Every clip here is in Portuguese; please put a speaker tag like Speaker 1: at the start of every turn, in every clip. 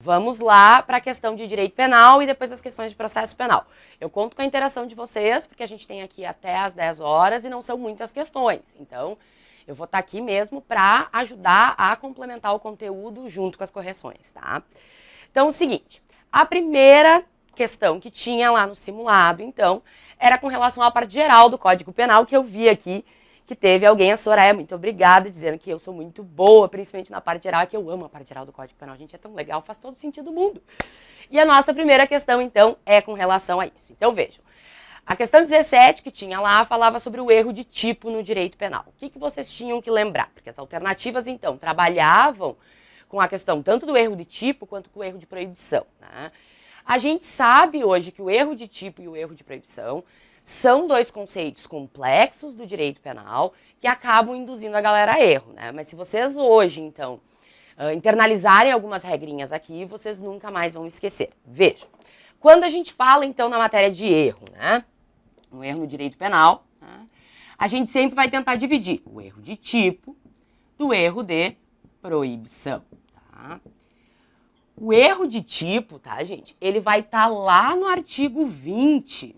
Speaker 1: Vamos lá para a questão de direito penal e depois as questões de processo penal. Eu conto com a interação de vocês, porque a gente tem aqui até às 10 horas e não são muitas questões. Então, eu vou estar aqui mesmo para ajudar a complementar o conteúdo junto com as correções, tá? Então, é o seguinte, a primeira questão que tinha lá no simulado, então, era com relação à parte geral do Código Penal, que eu vi aqui, que teve alguém, a Soraya, muito obrigada, dizendo que eu sou muito boa, principalmente na parte geral, que eu amo a parte geral do Código Penal, gente, é tão legal, faz todo sentido do mundo. E a nossa primeira questão, então, é com relação a isso. Então, vejam, a questão 17 que tinha lá falava sobre o erro de tipo no direito penal. O que vocês tinham que lembrar? Porque as alternativas, então, trabalhavam com a questão tanto do erro de tipo quanto com o erro de proibição, né? A gente sabe hoje que o erro de tipo e o erro de proibição são dois conceitos complexos do direito penal que acabam induzindo a galera a erro, né? Mas se vocês hoje, então, internalizarem algumas regrinhas aqui, vocês nunca mais vão esquecer. Vejam, quando a gente fala, então, na matéria de erro, né? No erro no direito penal, né? A gente sempre vai tentar dividir o erro de tipo do erro de proibição, tá? O erro de tipo, tá, gente? Ele vai estar lá no artigo 20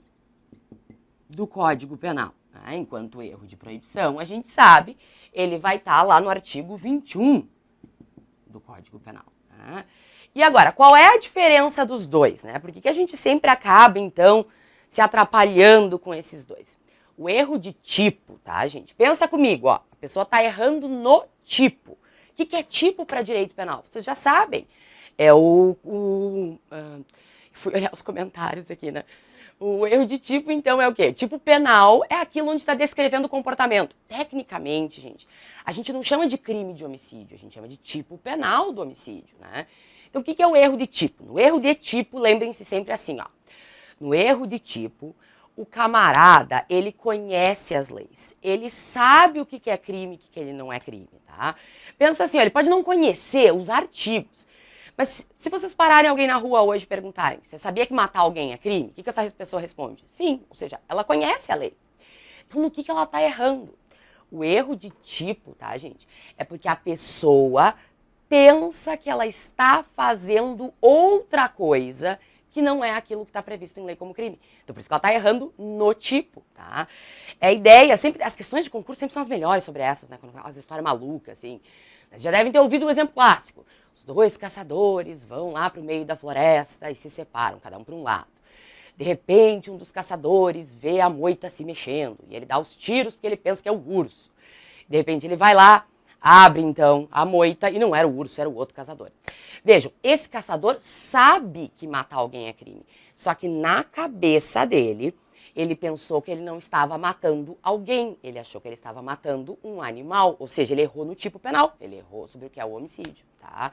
Speaker 1: do Código Penal, né? Enquanto o erro de proibição, a gente sabe, ele vai estar lá no artigo 21 do Código Penal, né? E agora, qual é a diferença dos dois, né? Por que a gente sempre acaba, então, se atrapalhando com esses dois? O erro de tipo, tá, gente? Pensa comigo, ó, a pessoa está errando no tipo. O que é tipo para direito penal? Vocês já sabem. É fui olhar os comentários aqui, né? O erro de tipo, então, é o quê? Tipo penal é aquilo onde está descrevendo o comportamento. Tecnicamente, gente, a gente não chama de crime de homicídio, a gente chama de tipo penal do homicídio, né? Então, o que é o erro de tipo? No erro de tipo, lembrem-se sempre assim, ó. No erro de tipo, o camarada, ele conhece as leis. Ele sabe o que é crime e o que ele não é crime, tá? Pensa assim, ó, ele pode não conhecer os artigos, mas se vocês pararem alguém na rua hoje e perguntarem, você sabia que matar alguém é crime? O que essa pessoa responde? Sim, ou seja, ela conhece a lei. Então, no que ela está errando? O erro de tipo, tá, gente? É porque a pessoa pensa que ela está fazendo outra coisa que não é aquilo que está previsto em lei como crime. Então, por isso que ela está errando no tipo, tá? É a ideia, sempre, as questões de concurso sempre são as melhores sobre essas, né? As histórias malucas, assim. Vocês já devem ter ouvido o exemplo clássico. Os dois caçadores vão lá para o meio da floresta e se separam, cada um para um lado. De repente, um dos caçadores vê a moita se mexendo e ele dá os tiros porque ele pensa que é o urso. De repente, ele vai lá, abre, então, a moita e não era o urso, era o outro caçador. Vejam, esse caçador sabe que matar alguém é crime, só que na cabeça dele, ele pensou que ele não estava matando alguém, ele achou que ele estava matando um animal, ou seja, ele errou no tipo penal, ele errou sobre o que é o homicídio, tá?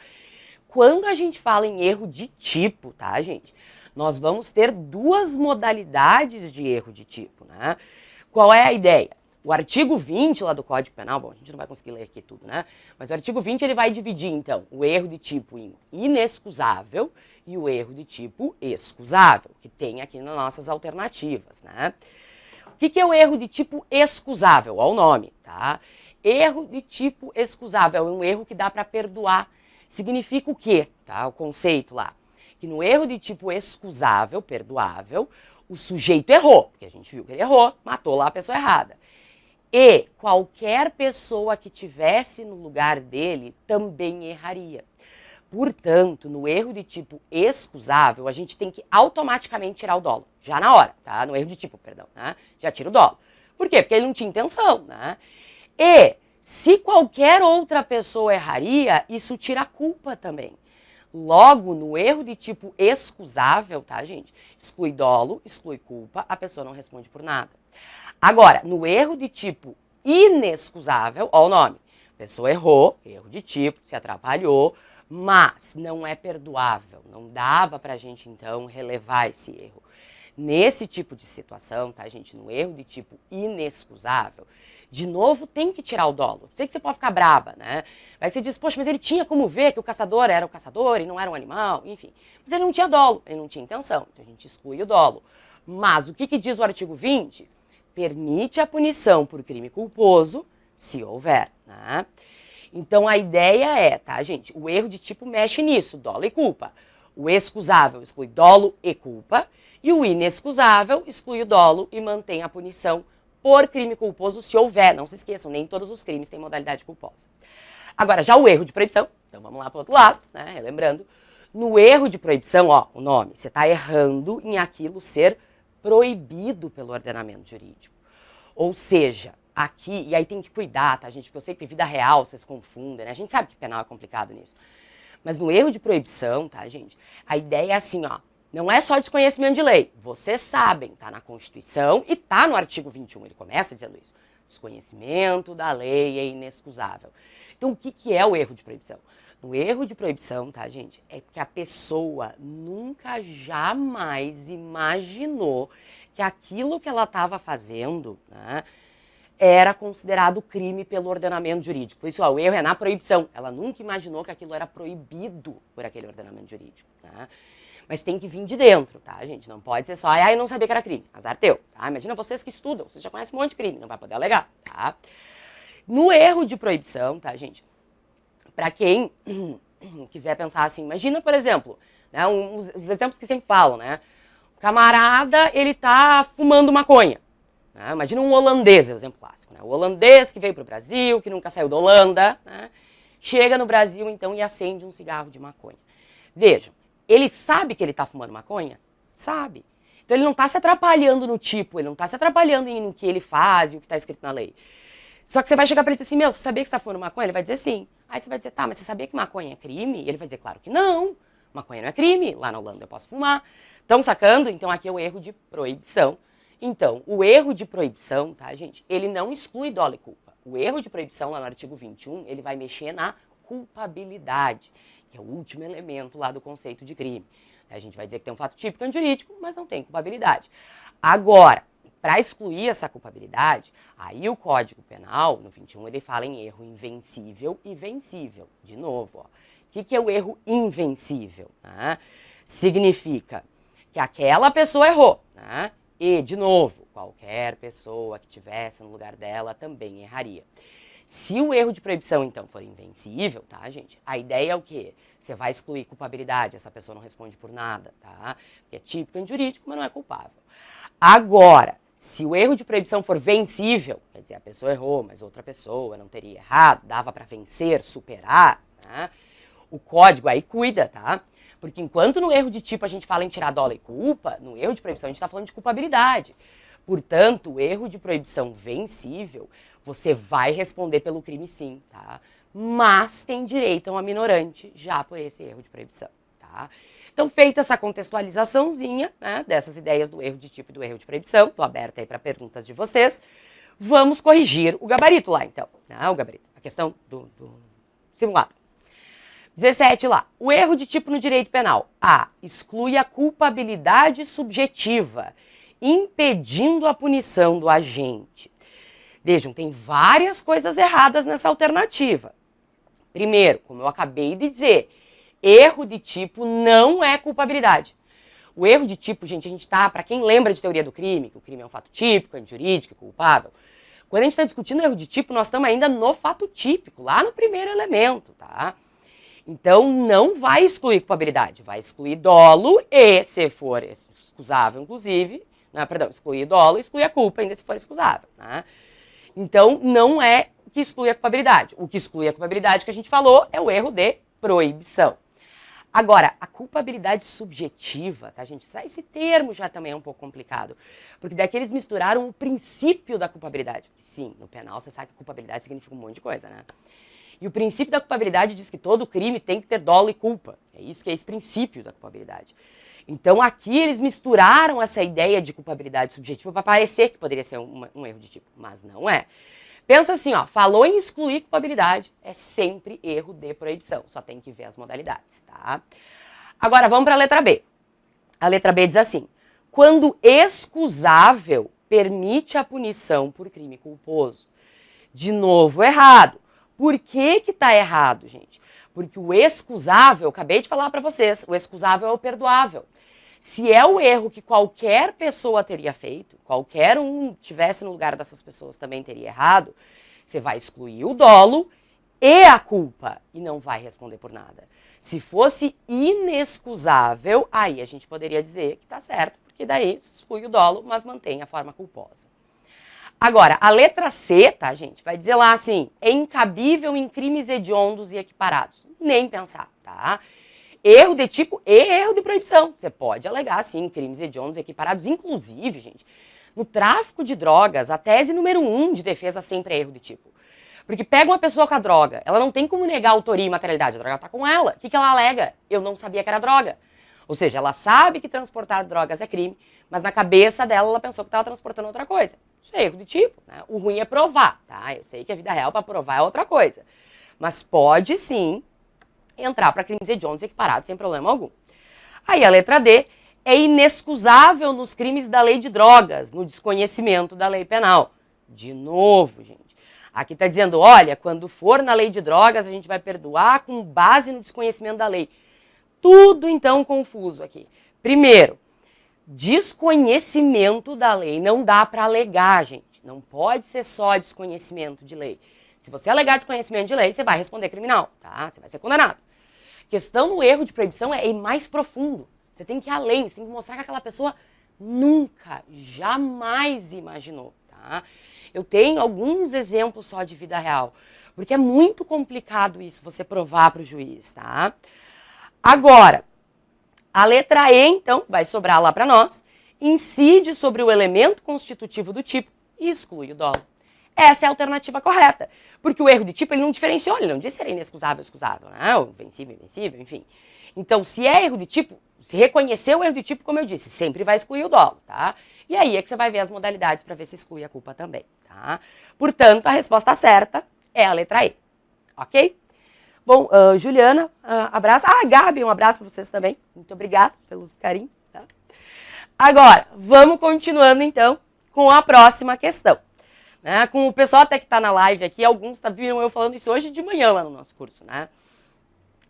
Speaker 1: Quando a gente fala em erro de tipo, tá, gente, nós vamos ter duas modalidades de erro de tipo, né? Qual é a ideia? O artigo 20 lá do Código Penal, bom, a gente não vai conseguir ler aqui tudo, né? Mas o artigo 20 ele vai dividir, então, o erro de tipo em inexcusável e o erro de tipo excusável, que tem aqui nas nossas alternativas, né? O que é o erro de tipo excusável? Olha o nome, tá? Erro de tipo excusável é um erro que dá para perdoar. Significa o quê? Tá? O conceito lá. Que no erro de tipo excusável, perdoável, o sujeito errou, porque a gente viu que ele errou, matou lá a pessoa errada. E qualquer pessoa que tivesse no lugar dele também erraria. Portanto, no erro de tipo excusável, a gente tem que automaticamente tirar o dolo. Já na hora, tá? No erro de tipo, perdão, né? Já tira o dolo. Por quê? Porque ele não tinha intenção, né? E se qualquer outra pessoa erraria, isso tira a culpa também. Logo, no erro de tipo excusável, tá, gente? Exclui dolo, exclui culpa, a pessoa não responde por nada. Agora, no erro de tipo inexcusável, ó o nome. A pessoa errou, erro de tipo, se atrapalhou, mas não é perdoável. Não dava pra gente, então, relevar esse erro. Nesse tipo de situação, tá, gente? No erro de tipo inexcusável, de novo, tem que tirar o dolo. Sei que você pode ficar braba, né? Aí você diz, poxa, mas ele tinha como ver que o caçador era o caçador e não era um animal, enfim. Mas ele não tinha dolo, ele não tinha intenção, então a gente exclui o dolo. Mas o que diz o artigo 20? Permite a punição por crime culposo, se houver, né? Então, a ideia é, tá, gente? O erro de tipo mexe nisso, dolo e culpa. O excusável exclui dolo e culpa. E o inexcusável exclui o dolo e mantém a punição por crime culposo se houver. Não se esqueçam, nem todos os crimes têm modalidade culposa. Agora, já o erro de proibição, então vamos lá para o outro lado, né? Relembrando. No erro de proibição, ó, o nome, você está errando em aquilo ser proibido pelo ordenamento jurídico. Ou seja, aqui, e aí tem que cuidar, tá, gente? Porque eu sei que vida real vocês confundem, né? A gente sabe que penal é complicado nisso. Mas no erro de proibição, tá, gente? A ideia é assim, ó. Não é só desconhecimento de lei. Vocês sabem, tá na Constituição e tá no artigo 21. Ele começa dizendo isso. Desconhecimento da lei é inexcusável. Então, o que é o erro de proibição? No erro de proibição, tá, gente? É porque a pessoa nunca, jamais imaginou que aquilo que ela estava fazendo, né, era considerado crime pelo ordenamento jurídico. Por isso, ó, o erro é na proibição. Ela nunca imaginou que aquilo era proibido por aquele ordenamento jurídico, tá? Mas tem que vir de dentro, tá, gente? Não pode ser só, eu não sabia que era crime. Azar teu, tá? Imagina vocês que estudam, vocês já conhecem um monte de crime, não vai poder alegar, tá? No erro de proibição, tá, gente? Pra quem quiser pensar assim, imagina, por exemplo, né, os exemplos que sempre falam, né? O camarada, ele tá fumando maconha. Né? Imagina um holandês, é o exemplo clássico, né? O holandês que veio pro Brasil, que nunca saiu da Holanda, né? Chega no Brasil, então, e acende um cigarro de maconha. Vejam, ele sabe que ele está fumando maconha? Sabe. Então ele não está se atrapalhando no tipo, ele não está se atrapalhando no que ele faz e o que está escrito na lei. Só que você vai chegar para ele e dizer assim, meu, você sabia que você está fumando maconha? Ele vai dizer sim. Aí você vai dizer, tá, mas você sabia que maconha é crime? Ele vai dizer, claro que não. Maconha não é crime, lá na Holanda eu posso fumar. Estão sacando? Então aqui é o erro de proibição. Então, o erro de proibição, tá, gente, ele não exclui dolo e culpa. O erro de proibição, lá no artigo 21, ele vai mexer na culpabilidade, que é o último elemento lá do conceito de crime. A gente vai dizer que tem um fato típico antijurídico, mas não tem culpabilidade. Agora, para excluir essa culpabilidade, aí o Código Penal, no 21, ele fala em erro invencível e vencível. De novo, ó. O que é o erro invencível? Né? Significa que aquela pessoa errou, né? E, de novo, qualquer pessoa que estivesse no lugar dela também erraria. Se o erro de proibição, então, for invencível, tá, gente? A ideia é o quê? Você vai excluir culpabilidade, essa pessoa não responde por nada, tá? Porque é típico antijurídico, mas não é culpável. Agora, se o erro de proibição for vencível, quer dizer, a pessoa errou, mas outra pessoa não teria errado, dava para vencer, superar, né? O código aí cuida, tá? Porque enquanto no erro de tipo a gente fala em tirar dolo e culpa, no erro de proibição a gente está falando de culpabilidade. Portanto, o erro de proibição vencível, você vai responder pelo crime sim, tá? Mas tem direito a uma minorante já por esse erro de proibição, tá? Então, feita essa contextualizaçãozinha, né, dessas ideias do erro de tipo e do erro de proibição, tô aberta aí para perguntas de vocês, vamos corrigir o gabarito lá, então, né, o gabarito, a questão do simulado. 17 lá, o erro de tipo no direito penal. A, exclui a culpabilidade subjetiva, impedindo a punição do agente. Vejam, tem várias coisas erradas nessa alternativa. Primeiro, como eu acabei de dizer, erro de tipo não é culpabilidade. O erro de tipo, gente, a gente tá, para quem lembra de teoria do crime, que o crime é um fato típico, antijurídico, culpável, quando a gente está discutindo erro de tipo, nós estamos ainda no fato típico, lá no primeiro elemento, tá? Então, não vai excluir culpabilidade, vai excluir dolo e, se for excusável, inclusive, né, perdão, excluir dolo e excluir a culpa, ainda se for excusável, né? Então, não é que exclui a culpabilidade. O que exclui a culpabilidade que a gente falou é o erro de proibição. Agora, a culpabilidade subjetiva, tá, gente? Esse termo já também é um pouco complicado, porque daqui eles misturaram o princípio da culpabilidade. Sim, no penal você sabe que culpabilidade significa um monte de coisa, né? E o princípio da culpabilidade diz que todo crime tem que ter dolo e culpa. É isso que é esse princípio da culpabilidade. Então aqui eles misturaram essa ideia de culpabilidade subjetiva para parecer que poderia ser um erro de tipo, mas não é. Pensa assim, ó, falou em excluir culpabilidade, é sempre erro de proibição, só tem que ver as modalidades, tá? Agora vamos para a letra B. A letra B diz assim, quando excusável permite a punição por crime culposo. De novo, errado. Por que que tá errado, gente? Porque o excusável, eu acabei de falar para vocês, o excusável é o perdoável. Se é o erro que qualquer pessoa teria feito, qualquer um tivesse no lugar dessas pessoas também teria errado, você vai excluir o dolo e a culpa e não vai responder por nada. Se fosse inexcusável, aí a gente poderia dizer que tá certo, porque daí exclui o dolo, mas mantém a forma culposa. Agora, a letra C, tá, gente, vai dizer lá assim, é incabível em crimes hediondos e equiparados. Nem pensar, tá? Erro de tipo e erro de proibição. Você pode alegar, sim, crimes hediondos e equiparados. Inclusive, gente, no tráfico de drogas, a tese número 1 de defesa sempre é erro de tipo. Porque pega uma pessoa com a droga, ela não tem como negar autoria e materialidade, a droga tá com ela. O que ela alega? Eu não sabia que era droga. Ou seja, ela sabe que transportar drogas é crime, mas na cabeça dela ela pensou que estava transportando outra coisa. Isso é erro de tipo, né? O ruim é provar, tá? Eu sei que a vida real para provar é outra coisa. Mas pode sim entrar para crimes hediondos equiparados sem problema algum. Aí a letra D é inexcusável nos crimes da lei de drogas, no desconhecimento da lei penal. De novo, gente. Aqui está dizendo, olha, quando for na lei de drogas, a gente vai perdoar com base no desconhecimento da lei. Tudo, então, confuso aqui. Primeiro, desconhecimento da lei não dá para alegar, gente. Não pode ser só desconhecimento de lei. Se você alegar desconhecimento de lei, você vai responder criminal, tá? Você vai ser condenado. A questão do erro de proibição é ir mais profundo. Você tem que ir além, você tem que mostrar que aquela pessoa nunca, jamais imaginou, tá? Eu tenho alguns exemplos só de vida real, porque é muito complicado isso, você provar para o juiz, tá? Agora, a letra E, então, vai sobrar lá para nós, incide sobre o elemento constitutivo do tipo e exclui o dolo. Essa é a alternativa correta, porque o erro de tipo ele não diferenciou, ele não disse se era inexcusável ou excusável, né? Ou vencível, invencível, enfim. Então, se é erro de tipo, se reconhecer o erro de tipo, como eu disse, sempre vai excluir o dolo, tá? E aí é que você vai ver as modalidades para ver se exclui a culpa também, tá? Portanto, a resposta certa é a letra E, ok? Bom, Juliana, abraço. Gabi, um abraço para vocês também. Muito obrigada pelos carinhos, tá? Agora, vamos continuando então com a próxima questão. Né? Com o pessoal até que está na live aqui, alguns viram eu falando isso hoje de manhã lá no nosso curso, né?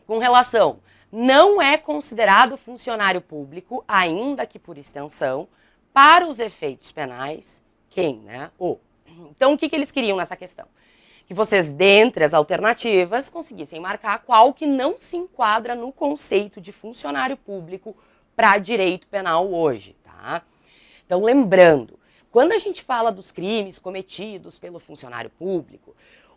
Speaker 1: Com relação, não é considerado funcionário público, ainda que por extensão, para os efeitos penais, quem, né? Então, o que eles queriam nessa questão? Que vocês, dentre as alternativas, conseguissem marcar qual que não se enquadra no conceito de funcionário público para direito penal hoje, tá? Então, lembrando, quando a gente fala dos crimes cometidos pelo funcionário público,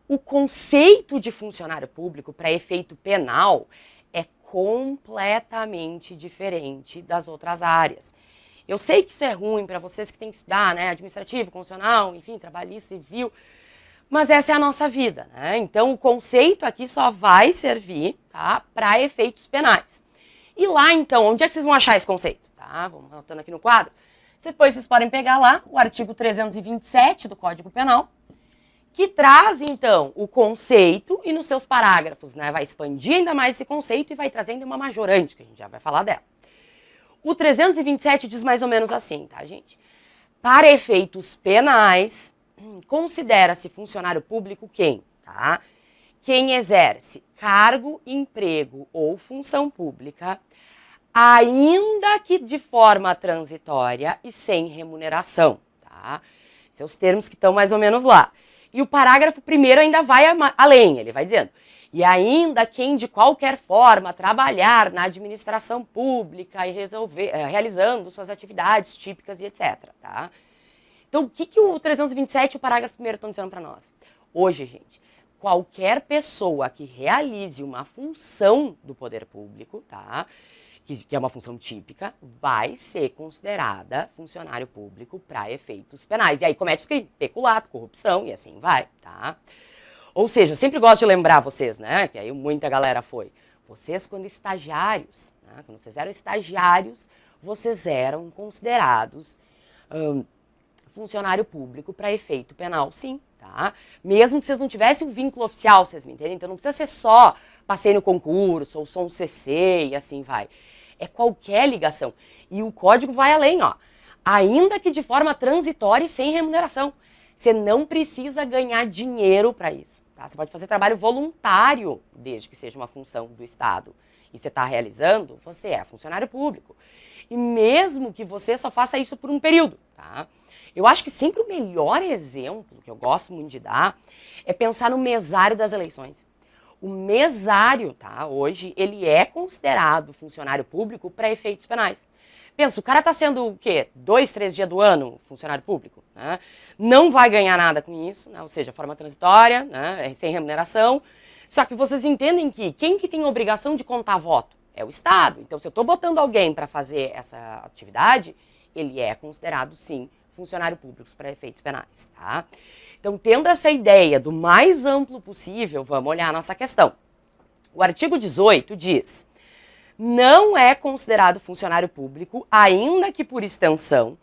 Speaker 1: o conceito de funcionário público para efeito penal é completamente diferente das outras áreas. Eu sei que isso é ruim para vocês que têm que estudar, né? Administrativo, constitucional, enfim, trabalhista, civil, mas essa é a nossa vida, né? Então, o conceito aqui só vai servir, tá, para efeitos penais. E lá, então, onde é que vocês vão achar esse conceito? Tá? Vamos anotando aqui no quadro. Depois vocês podem pegar lá o artigo 327 do Código Penal, que traz, então, o conceito e nos seus parágrafos, né, vai expandir ainda mais esse conceito e vai trazendo uma majorante, que a gente já vai falar dela. O 327 diz mais ou menos assim, tá, gente? Para efeitos penais, considera-se funcionário público quem, tá? Quem exerce cargo, emprego ou função pública, ainda que de forma transitória e sem remuneração, tá? Esses termos que estão mais ou menos lá. E o parágrafo primeiro ainda vai além, ele vai dizendo, e ainda quem de qualquer forma trabalhar na administração pública e realizando suas atividades típicas e etc, tá? Então, o que o 327 e o parágrafo primeiro estão dizendo para nós? Hoje, gente, qualquer pessoa que realize uma função do poder público, tá? Que é uma função típica, vai ser considerada funcionário público para efeitos penais. E aí comete os crimes, peculato, corrupção e assim vai, tá? Ou seja, eu sempre gosto de lembrar vocês, né, que aí muita galera foi, vocês quando estagiários, né, quando vocês eram estagiários, vocês eram considerados funcionário público para efeito penal, sim, tá? Mesmo que vocês não tivessem um vínculo oficial, vocês me entendem? Então não precisa ser só passei no concurso ou sou um CC e assim vai. É qualquer ligação. E o código vai além, ó. Ainda que de forma transitória e sem remuneração. Você não precisa ganhar dinheiro para isso, tá? Você pode fazer trabalho voluntário, desde que seja uma função do Estado. E você está realizando, você é funcionário público. E mesmo que você só faça isso por um período, tá? Eu acho que sempre o melhor exemplo, que eu gosto muito de dar, é pensar no mesário das eleições. O mesário, tá? Hoje, ele é considerado funcionário público para efeitos penais. Pensa, o cara tá sendo o quê? 2, 3 dias do ano funcionário público, né? Não vai ganhar nada com isso, né? Ou seja, forma transitória, né? Sem remuneração. Só que vocês entendem que quem que tem a obrigação de contar voto? É o Estado. Então, se eu estou botando alguém para fazer essa atividade, ele é considerado, sim, funcionário público para efeitos penais, tá? Então, tendo essa ideia do mais amplo possível, vamos olhar a nossa questão. O artigo 18 diz: não é considerado funcionário público, ainda que por extensão,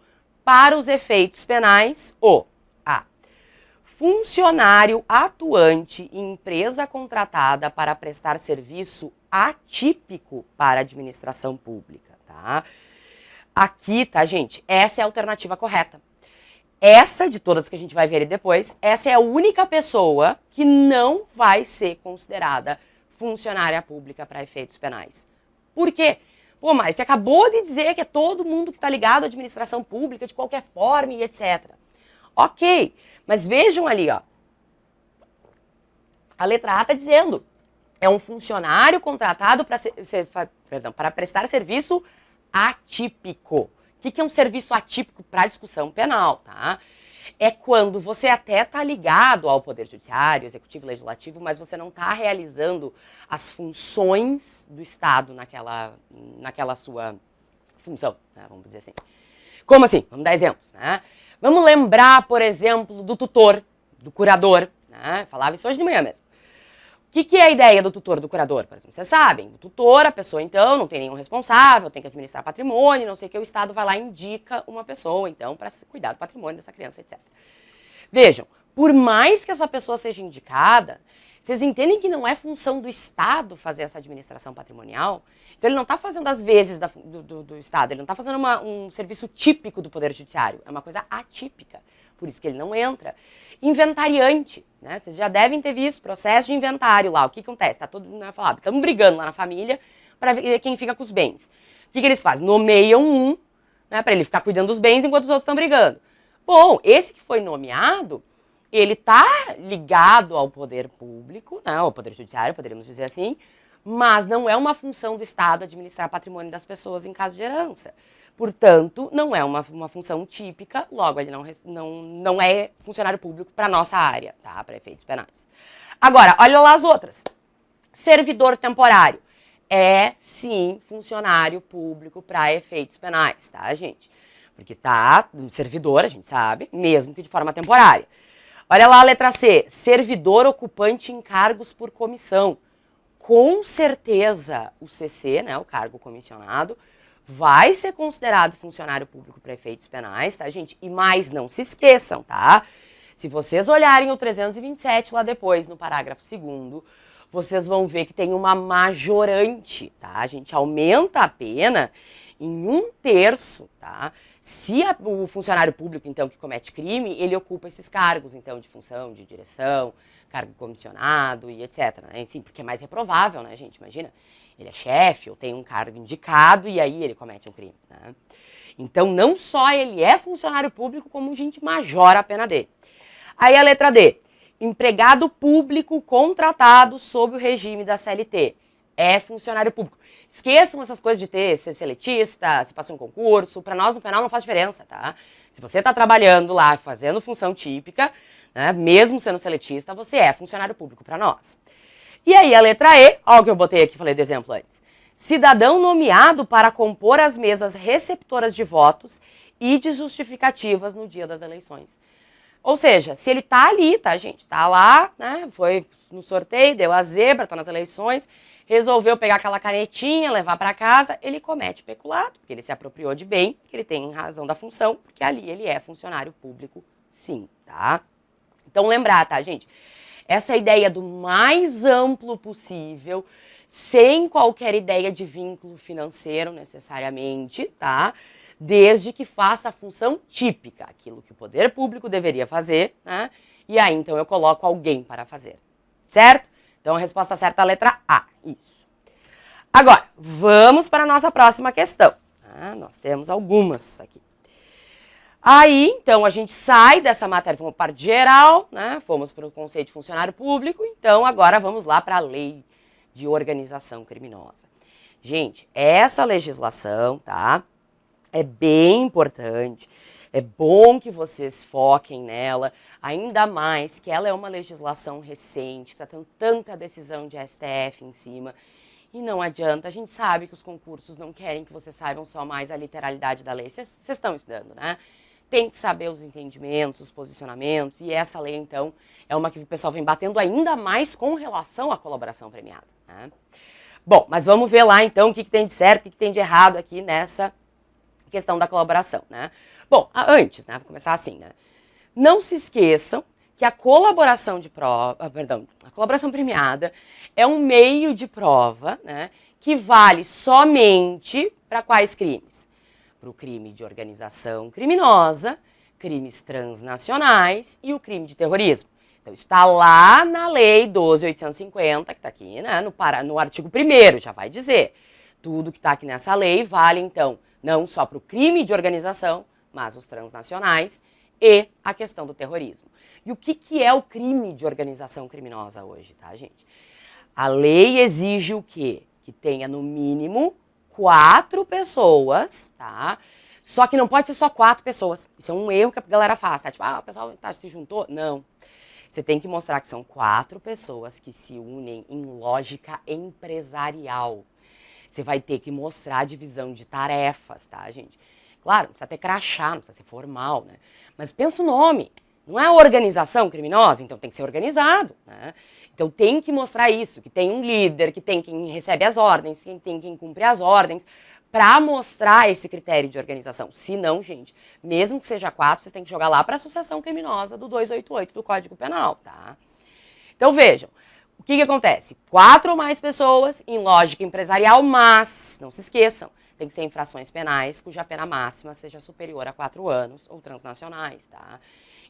Speaker 1: para os efeitos penais, o a. funcionário atuante em empresa contratada para prestar serviço atípico para a administração pública, tá? Aqui, tá, gente? Essa é a alternativa correta. Essa, de todas que a gente vai ver depois, essa é a única pessoa que não vai ser considerada funcionária pública para efeitos penais. Por quê? Pô, mas você acabou de dizer que é todo mundo que está ligado à administração pública, de qualquer forma e etc. Ok, mas vejam ali, ó. A letra A está dizendo, é um funcionário contratado para prestar serviço atípico. O que é um serviço atípico para discussão penal, tá? É quando você até está ligado ao Poder Judiciário, Executivo e Legislativo, mas você não está realizando as funções do Estado naquela sua função, né? Vamos dizer assim. Como assim? Vamos dar exemplos, né? Vamos lembrar, por exemplo, do tutor, do curador, né? Falava isso hoje de manhã mesmo. O que é a ideia do tutor, do curador, por exemplo? Vocês sabem, o tutor, a pessoa, então, não tem nenhum responsável, tem que administrar patrimônio, não sei o que, o Estado vai lá e indica uma pessoa, então, para cuidar do patrimônio dessa criança, etc. Vejam, por mais que essa pessoa seja indicada, vocês entendem que não é função do Estado fazer essa administração patrimonial? Então, ele não está fazendo as vezes do Estado, ele não está fazendo um serviço típico do Poder Judiciário, é uma coisa atípica, por isso que ele não entra. Inventariante, né? Vocês já devem ter visto processo de inventário lá. O que acontece? Tá todo mundo falando, estamos brigando lá na família para ver quem fica com os bens. O que eles fazem? Nomeiam um, né, para ele ficar cuidando dos bens enquanto os outros estão brigando. Bom, esse que foi nomeado, ele tá ligado ao poder público, né, ao poder judiciário, poderíamos dizer assim, mas não é uma função do Estado administrar patrimônio das pessoas em caso de herança. Portanto, não é uma função típica, logo ele não é funcionário público para a nossa área, tá? Para efeitos penais. Agora, olha lá as outras. Servidor temporário. É, sim, funcionário público para efeitos penais, tá, gente? Porque tá, servidor, a gente sabe, mesmo que de forma temporária. Olha lá a letra C. Servidor ocupante em cargos por comissão. Com certeza, o CC, né, o cargo comissionado, vai ser considerado funcionário público para efeitos penais, tá, gente? E mais, não se esqueçam, tá? Se vocês olharem o 327 lá depois, no parágrafo 2º, vocês vão ver que tem uma majorante, tá? A gente aumenta a pena em 1/3, tá? Se o funcionário público, então, que comete crime, ele ocupa esses cargos, então, de função, de direção, cargo comissionado e etc, né? Sim, porque é mais reprovável, né, gente? Imagina, ele é chefe ou tem um cargo indicado e aí ele comete um crime, né? Então, não só ele é funcionário público, como a gente majora a pena dele. Aí a letra D. Empregado público contratado sob o regime da CLT. É funcionário público. Esqueçam essas coisas de ser seletista, se passou em concurso. Para nós no penal não faz diferença, tá? Se você está trabalhando lá, fazendo função típica, né, mesmo sendo seletista, você é funcionário público para nós. E aí a letra E, olha o que eu botei aqui, falei do exemplo antes. Cidadão nomeado para compor as mesas receptoras de votos e de justificativas no dia das eleições. Ou seja, se ele tá ali, tá, gente? Tá lá, né? Foi no sorteio, deu a zebra, tá nas eleições, resolveu pegar aquela canetinha, levar para casa, ele comete peculato, porque ele se apropriou de bem, que ele tem razão da função, porque ali ele é funcionário público, sim, tá? Então lembrar, tá, gente? Essa ideia do mais amplo possível, sem qualquer ideia de vínculo financeiro necessariamente, tá? Desde que faça a função típica, aquilo que o poder público deveria fazer, né? E aí, então, eu coloco alguém para fazer, certo? Então, a resposta certa é a letra A, isso. Agora, vamos para a nossa próxima questão. Nós temos algumas aqui. Aí, então, a gente sai dessa matéria, fomos para parte geral, né? Fomos para o conceito de funcionário público, então agora vamos lá para a lei de organização criminosa. Gente, essa legislação, tá? É bem importante, é bom que vocês foquem nela, ainda mais que ela é uma legislação recente, está tendo tanta decisão de STF em cima, e não adianta, a gente sabe que os concursos não querem que vocês saibam só mais a literalidade da lei, vocês estão estudando, né? Tem que saber os entendimentos, os posicionamentos, e essa lei, então, é uma que o pessoal vem batendo ainda mais com relação à colaboração premiada, né? Bom, mas vamos ver lá, então, o que tem de certo, o que tem de errado aqui nessa questão da colaboração, né? Bom, antes, né, vou começar assim, né? Não se esqueçam que a colaboração de prova, a colaboração premiada é um meio de prova, né, que vale somente para quais crimes? Para o crime de organização criminosa, crimes transnacionais e o crime de terrorismo. Então, está lá na Lei 12.850, que está aqui, né, no artigo 1º, já vai dizer. Tudo que está aqui nessa lei vale, então, não só para o crime de organização, mas os transnacionais e a questão do terrorismo. E o que é o crime de organização criminosa hoje, tá, gente? A lei exige o quê? Que tenha, no mínimo, 4 pessoas, tá? Só que não pode ser só 4 pessoas. Isso é um erro que a galera faz, tá? Tipo, o pessoal se juntou? Não. Você tem que mostrar que são 4 pessoas que se unem em lógica empresarial. Você vai ter que mostrar a divisão de tarefas, tá, gente? Claro, não precisa ter crachá, não precisa ser formal, né? Mas pensa o nome. Não é organização criminosa, então tem que ser organizado, né? Então tem que mostrar isso, que tem um líder, que tem quem recebe as ordens, que tem quem cumpre as ordens, para mostrar esse critério de organização. Se não, gente, mesmo que seja 4, vocês têm que jogar lá para a associação criminosa do 288 do Código Penal, tá? Então vejam, o que acontece? 4 ou mais pessoas em lógica empresarial, mas, não se esqueçam, tem que ser infrações penais cuja pena máxima seja superior a 4 anos ou transnacionais, tá?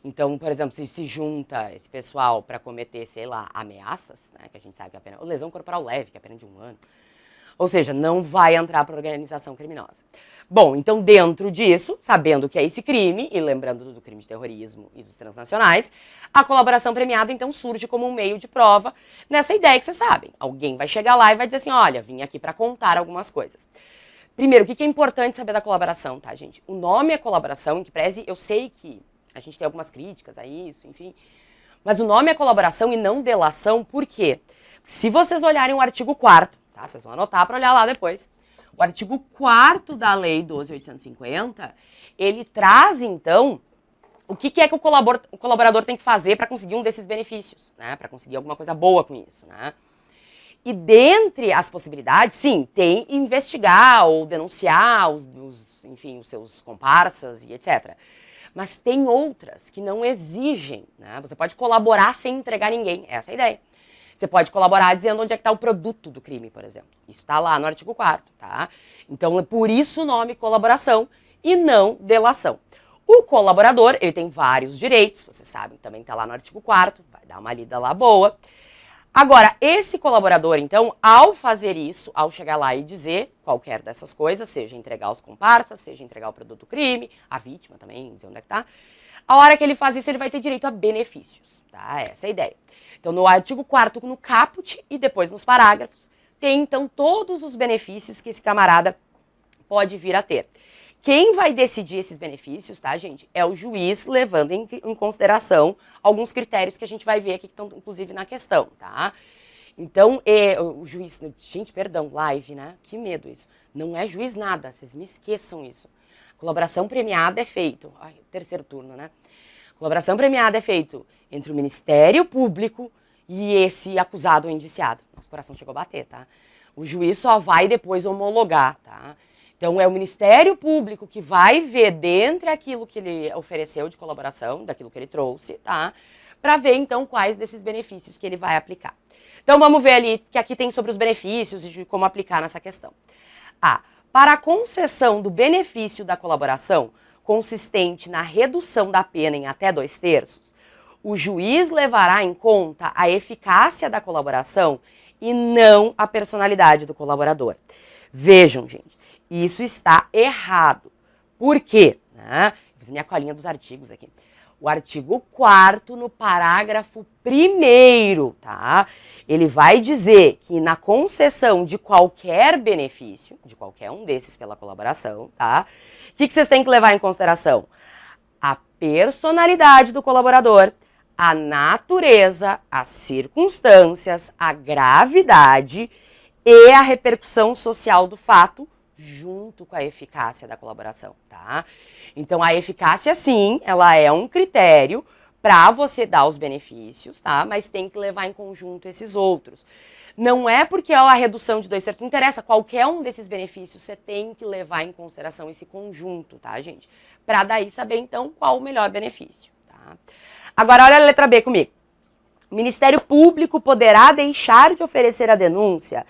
Speaker 1: Então, por exemplo, se junta esse pessoal para cometer, sei lá, ameaças, né, que a gente sabe que é a pena, ou lesão corporal leve, que é a pena de 1 ano, ou seja, não vai entrar para organização criminosa. Bom, então dentro disso, sabendo que é esse crime, e lembrando do crime de terrorismo e dos transnacionais, a colaboração premiada então surge como um meio de prova nessa ideia que vocês sabem. Alguém vai chegar lá e vai dizer assim, olha, vim aqui para contar algumas coisas. Primeiro, o que é importante saber da colaboração, tá, gente? O nome é colaboração, em que preze, eu sei que a gente tem algumas críticas a isso, enfim, mas o nome é colaboração e não delação, por quê? Se vocês olharem o artigo 4º, tá? Vocês vão anotar para olhar lá depois. O artigo 4º da Lei 12.850, ele traz, então, o que é que o colaborador tem que fazer para conseguir um desses benefícios, né? Para conseguir alguma coisa boa com isso, né? E dentre as possibilidades, sim, tem investigar ou denunciar enfim, os seus comparsas e etc. Mas tem outras que não exigem, né? Você pode colaborar sem entregar ninguém, essa é a ideia. Você pode colaborar dizendo onde é que está o produto do crime, por exemplo. Isso está lá no artigo 4º, tá? Então, é por isso o nome colaboração e não delação. O colaborador, ele tem vários direitos, vocês sabem, também está lá no artigo 4º, vai dar uma lida lá boa. Agora, esse colaborador, então, ao fazer isso, ao chegar lá e dizer qualquer dessas coisas, seja entregar os comparsas, seja entregar o produto do crime, a vítima também, dizer onde é que tá, a hora que ele faz isso, ele vai ter direito a benefícios, tá? Essa é a ideia. Então, no artigo 4º, no caput e depois nos parágrafos, tem, então, todos os benefícios que esse camarada pode vir a ter. Quem vai decidir esses benefícios, tá, gente, é o juiz, levando em consideração alguns critérios que a gente vai ver aqui, que estão, inclusive, na questão, tá? Então, o juiz... Gente, perdão, live, né? Que medo isso. Não é juiz nada, vocês me esqueçam isso. Colaboração premiada é feito... Ai, terceiro turno, né? Colaboração premiada é feito entre o Ministério Público e esse acusado ou indiciado. Nosso coração chegou a bater, tá? O juiz só vai depois homologar, tá? Então, é o Ministério Público que vai ver dentre aquilo que ele ofereceu de colaboração, daquilo que ele trouxe, tá? Para ver, então, quais desses benefícios que ele vai aplicar. Então, vamos ver ali, que aqui tem sobre os benefícios e de como aplicar nessa questão. Para a concessão do benefício da colaboração, consistente na redução da pena em até 2/3, o juiz levará em conta a eficácia da colaboração e não a personalidade do colaborador. Vejam, gente, isso está errado. Por quê? fiz minha colinha dos artigos aqui. O artigo 4º, no parágrafo 1º, tá? Ele vai dizer que na concessão de qualquer benefício, de qualquer um desses pela colaboração, tá? O que vocês têm que levar em consideração? A personalidade do colaborador, a natureza, as circunstâncias, a gravidade e a repercussão social do fato, junto com a eficácia da colaboração, tá? Então, a eficácia, sim, ela é um critério para você dar os benefícios, tá? Mas tem que levar em conjunto esses outros. Não é porque a redução de 2/3, não interessa, qualquer um desses benefícios você tem que levar em consideração esse conjunto, tá, gente? Para daí saber, então, qual o melhor benefício, tá? Agora, olha a letra B comigo. O Ministério Público poderá deixar de oferecer a denúncia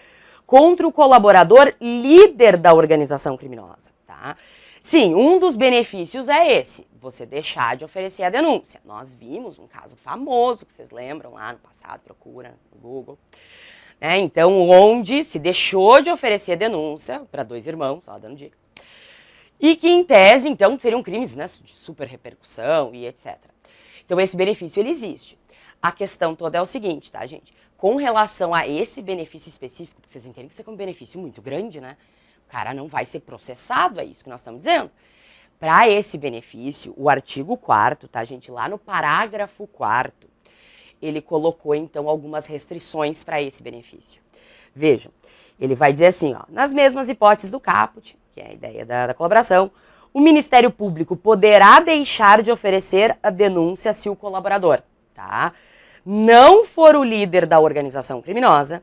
Speaker 1: contra o colaborador líder da organização criminosa, tá? Sim, um dos benefícios é esse, você deixar de oferecer a denúncia. Nós vimos um caso famoso, que vocês lembram lá no passado, procura no Google, né? Então, onde se deixou de oferecer a denúncia para 2 irmãos, só dando dicas, e que em tese, então, seriam crimes, né, de super repercussão e etc. Então, esse benefício, ele existe. A questão toda é o seguinte, tá, gente? Com relação a esse benefício específico, porque vocês entendem que isso é um benefício muito grande, né? O cara não vai ser processado, é isso que nós estamos dizendo. Para esse benefício, o artigo 4º, tá, gente? Lá no parágrafo 4º, ele colocou, então, algumas restrições para esse benefício. Vejam, ele vai dizer assim, ó, nas mesmas hipóteses do caput, que é a ideia da colaboração, o Ministério Público poderá deixar de oferecer a denúncia se o colaborador, tá, não for o líder da organização criminosa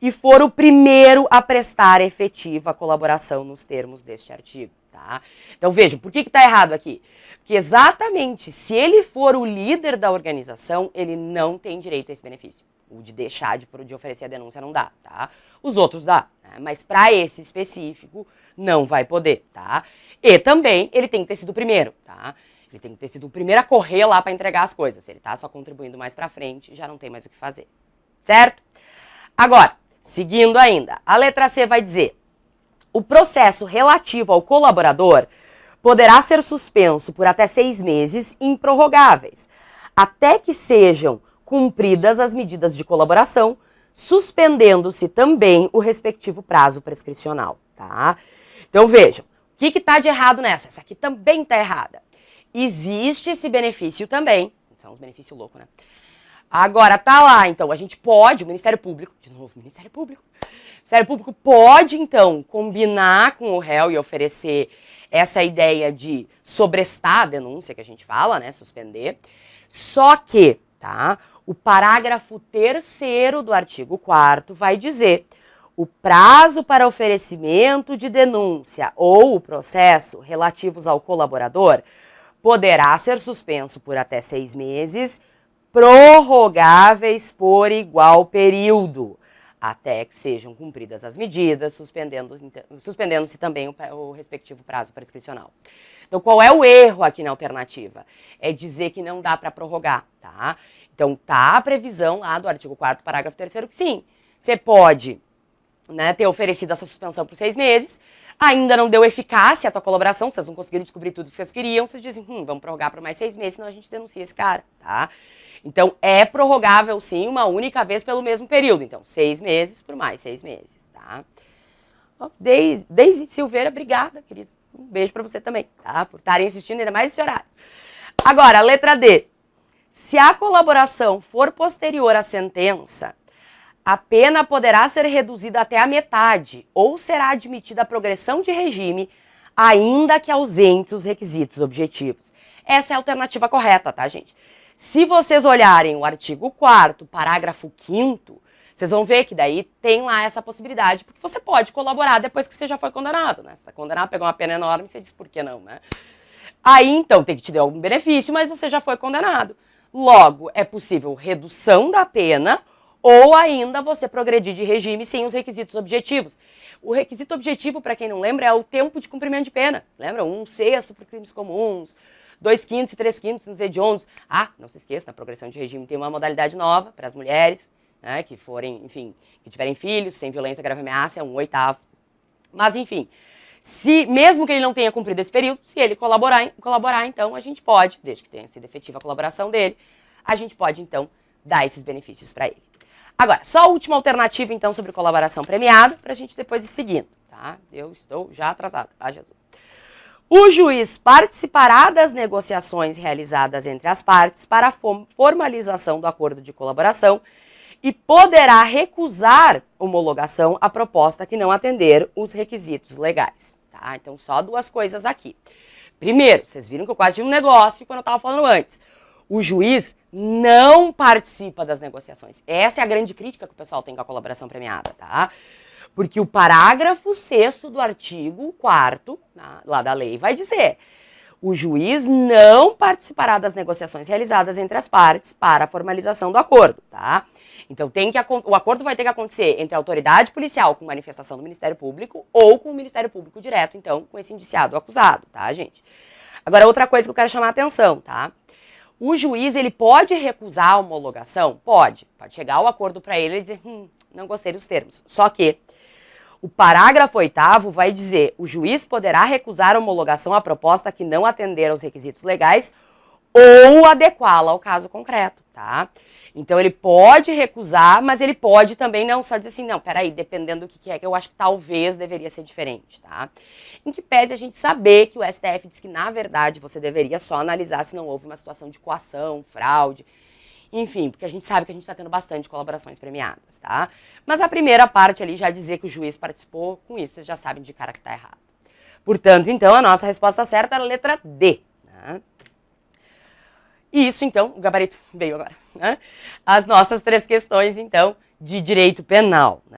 Speaker 1: e for o primeiro a prestar efetiva colaboração nos termos deste artigo, tá? Então vejam, por que está errado aqui? Porque exatamente se ele for o líder da organização, ele não tem direito a esse benefício. O de deixar de oferecer a denúncia não dá, tá? Os outros dá, né? Mas para esse específico não vai poder, tá? E também ele tem que ter sido o primeiro, tá? Ele tem que ter sido o primeiro a correr lá para entregar as coisas. Se ele tá só contribuindo mais para frente, já não tem mais o que fazer, certo? Agora, seguindo ainda, a letra C vai dizer: o processo relativo ao colaborador poderá ser suspenso por até 6 meses improrrogáveis, até que sejam cumpridas as medidas de colaboração, suspendendo-se também o respectivo prazo prescricional, tá? Então vejam, o que está de errado nessa? Essa aqui também está errada. Existe esse benefício também, são uns benefícios loucos, né? Agora, tá lá, então, a gente pode, o Ministério Público, de novo, o Ministério Público pode, então, combinar com o réu e oferecer essa ideia de sobrestar a denúncia que a gente fala, né, suspender, só que, tá, o parágrafo 3º do artigo 4º vai dizer: o prazo para oferecimento de denúncia ou o processo relativos ao colaborador poderá ser suspenso por até 6 meses, prorrogáveis por igual período, até que sejam cumpridas as medidas, suspendendo-se também o respectivo prazo prescricional. Então, qual é o erro aqui na alternativa? É dizer que não dá para prorrogar, tá? Então, tá a previsão lá do artigo 4º, parágrafo 3º, que sim, você pode, né, ter oferecido essa suspensão por 6 meses, ainda não deu eficácia a tua colaboração, vocês não conseguiram descobrir tudo que vocês queriam, vocês dizem, vamos prorrogar por mais 6 meses, senão a gente denuncia esse cara, tá? Então, é prorrogável, sim, uma única vez pelo mesmo período. Então, 6 meses por mais 6 meses, tá? Deise Silveira, obrigada, querida. Um beijo pra você também, tá? Por estarem assistindo ainda mais esse horário. Agora, letra D. Se a colaboração for posterior à sentença, a pena poderá ser reduzida até a metade ou será admitida a progressão de regime, ainda que ausentes os requisitos objetivos. Essa é a alternativa correta, tá, gente? Se vocês olharem o artigo 4º, parágrafo 5º, vocês vão ver que daí tem lá essa possibilidade, porque você pode colaborar depois que você já foi condenado, né? Você está condenado, pegou uma pena enorme, você diz por que não, né? Aí, então, tem que te dar algum benefício, mas você já foi condenado. Logo, é possível redução da pena ou ainda você progredir de regime sem os requisitos objetivos. O requisito objetivo, para quem não lembra, é o tempo de cumprimento de pena. Lembra? 1/6 por crimes comuns, 2/5 e 3/5 nos hediondos. Ah, não se esqueça, na progressão de regime tem uma modalidade nova para as mulheres, né, que forem, enfim, que tiverem filhos, sem violência, grave ameaça, é 1/8. Mas, enfim, Mesmo que ele não tenha cumprido esse período, se ele colaborar, então a gente pode, desde que tenha sido efetiva a colaboração dele, a gente pode então dar esses benefícios para ele. Agora, só a última alternativa então sobre colaboração premiada, para a gente depois ir seguindo, tá? Eu estou já atrasada, tá, Jesus? O juiz participará das negociações realizadas entre as partes para a formalização do acordo de colaboração e poderá recusar homologação à proposta que não atender os requisitos legais. Tá? Então, só duas coisas aqui. Primeiro, vocês viram que eu quase tive um negócio quando eu estava falando antes. O juiz não participa das negociações. Essa é a grande crítica que o pessoal tem com a colaboração premiada, tá? Porque o parágrafo 6º do artigo 4º, lá da lei, vai dizer: o juiz não participará das negociações realizadas entre as partes para a formalização do acordo, tá? Então, o acordo vai ter que acontecer entre a autoridade policial com manifestação do Ministério Público ou com o Ministério Público direto, então, com esse indiciado ou acusado, tá, gente? Agora, outra coisa que eu quero chamar a atenção, tá? O juiz, ele pode recusar a homologação? Pode. Pode chegar ao acordo para ele e dizer, não gostei dos termos. Só que o parágrafo 8º vai dizer: o juiz poderá recusar a homologação à proposta que não atender aos requisitos legais ou adequá-la ao caso concreto, tá? Então, ele pode recusar, mas ele pode também não só dizer assim, não, peraí, dependendo do que é, que eu acho que talvez deveria ser diferente, tá? Em que pese a gente saber que o STF diz que, na verdade, você deveria só analisar se não houve uma situação de coação, fraude, enfim, porque a gente sabe que a gente está tendo bastante colaborações premiadas, tá? Mas a primeira parte ali já dizer que o juiz participou, com isso vocês já sabem de cara que tá errado. Portanto, então, a nossa resposta certa era a letra D, né? E isso, então, o gabarito veio agora, né? As nossas 3 questões, então, de direito penal, né?